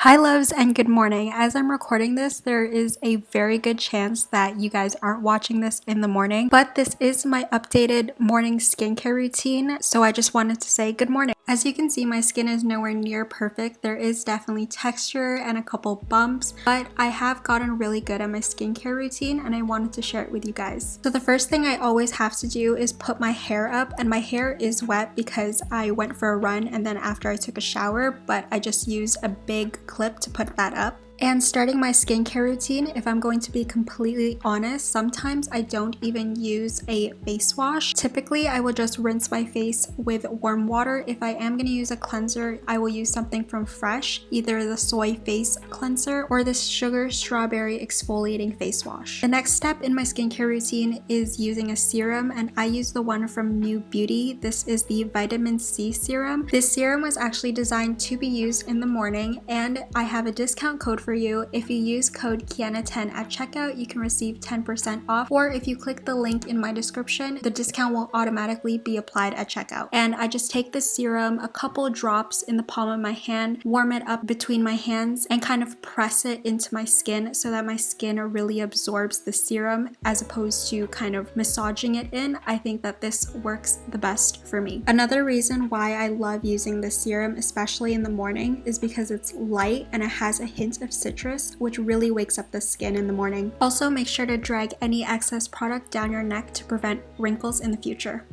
Hi loves and good morning. As I'm recording this, there is a very good chance that you guys aren't watching this in the morning, but this is my updated morning skincare routine, so I just wanted to say good morning. As you can see, my skin is nowhere near perfect. There is definitely texture and a couple bumps, but I have gotten really good at my skincare routine and I wanted to share it with you guys. So the first thing I always have to do is put my hair up, and my hair is wet because I went for a run and then after I took a shower, but I just used a big clip to put that up. And starting my skincare routine, if I'm going to be completely honest, sometimes I don't even use a face wash. Typically, I will just rinse my face with warm water. If I am going to use a cleanser, I will use something from Fresh, either the soy face cleanser or the sugar strawberry exfoliating face wash. The next step in my skincare routine is using a serum, and I use the one from NuBeauty. This is the vitamin C serum. This serum was actually designed to be used in the morning, and I have a discount code for you. If you use code Kiana10 at checkout, you can receive 10% off, or if you click the link in my description, the discount will automatically be applied at checkout. And I just take this serum, a couple drops in the palm of my hand, warm it up between my hands, and kind of press it into my skin so that my skin really absorbs the serum as opposed to kind of massaging it in. I think that this works the best for me. Another reason why I love using this serum, especially in the morning, is because it's light and it has a hint of citrus, which really wakes up the skin in the morning. Also, make sure to drag any excess product down your neck to prevent wrinkles in the future.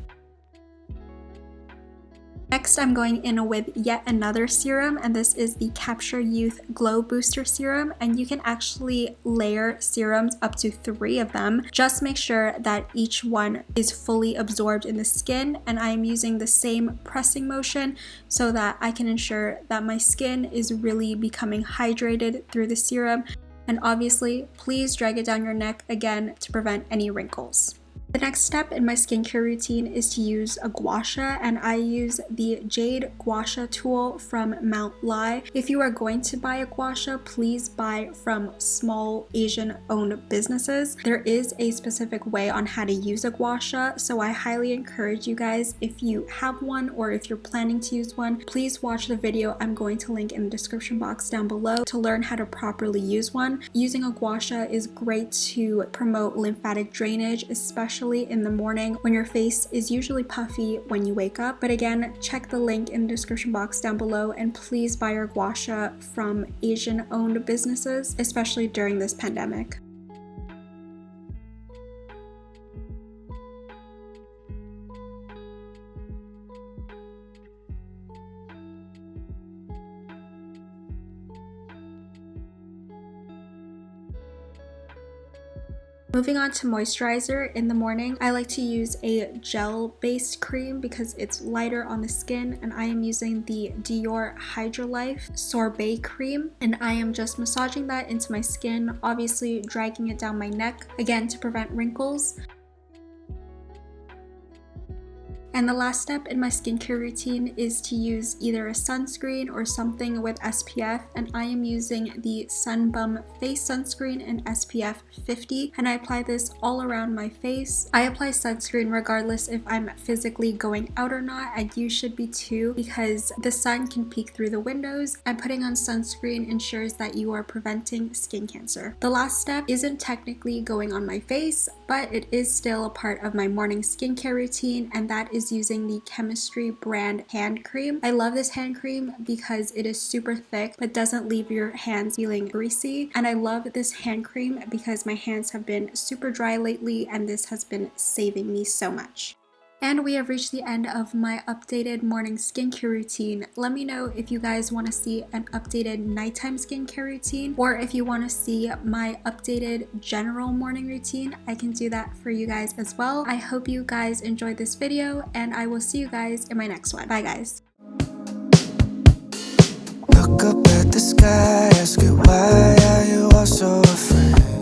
Next, I'm going in with yet another serum, and this is the Capture Youth Glow Booster Serum, and you can actually layer serums up to 3 of them. Just make sure that each one is fully absorbed in the skin, and I am using the same pressing motion so that I can ensure that my skin is really becoming hydrated through the serum. And obviously, please drag it down your neck again to prevent any wrinkles. The next step in my skincare routine is to use a gua sha, and I use the Jade Gua Sha tool from Mount Lai. If you are going to buy a gua sha, please buy from small Asian owned businesses. There is a specific way on how to use a gua sha, so I highly encourage you guys, if you have one or if you're planning to use one, please watch the video I'm going to link in the description box down below to learn how to properly use one. Using a gua sha is great to promote lymphatic drainage, especially in the morning when your face is usually puffy when you wake up. But again, check the link in the description box down below, and please buy your gua sha from Asian owned businesses, especially during this pandemic. Moving on to moisturizer. In the morning, I like to use a gel-based cream because it's lighter on the skin, and I am using the Dior Hydrolife Sorbet Cream, and I am just massaging that into my skin, obviously dragging it down my neck, again to prevent wrinkles. And the last step in my skincare routine is to use either a sunscreen or something with SPF, and I am using the Sun Bum Face Sunscreen in SPF 50, and I apply this all around my face. I apply sunscreen regardless if I'm physically going out or not, and you should be too, because the sun can peek through the windows, and putting on sunscreen ensures that you are preventing skin cancer. The last step isn't technically going on my face, but it is still a part of my morning skincare routine, and that is using the Chemistry brand hand cream. I love this hand cream because it is super thick but doesn't leave your hands feeling greasy, and I love this hand cream because my hands have been super dry lately, and this has been saving me so much. And we have reached the end of my updated morning skincare routine. Let me know if you guys want to see an updated nighttime skincare routine, or if you want to see my updated general morning routine. I can do that for you guys as well. I hope you guys enjoyed this video, and I will see you guys in my next one. Bye guys. Look up at the sky, ask it why are you all so afraid?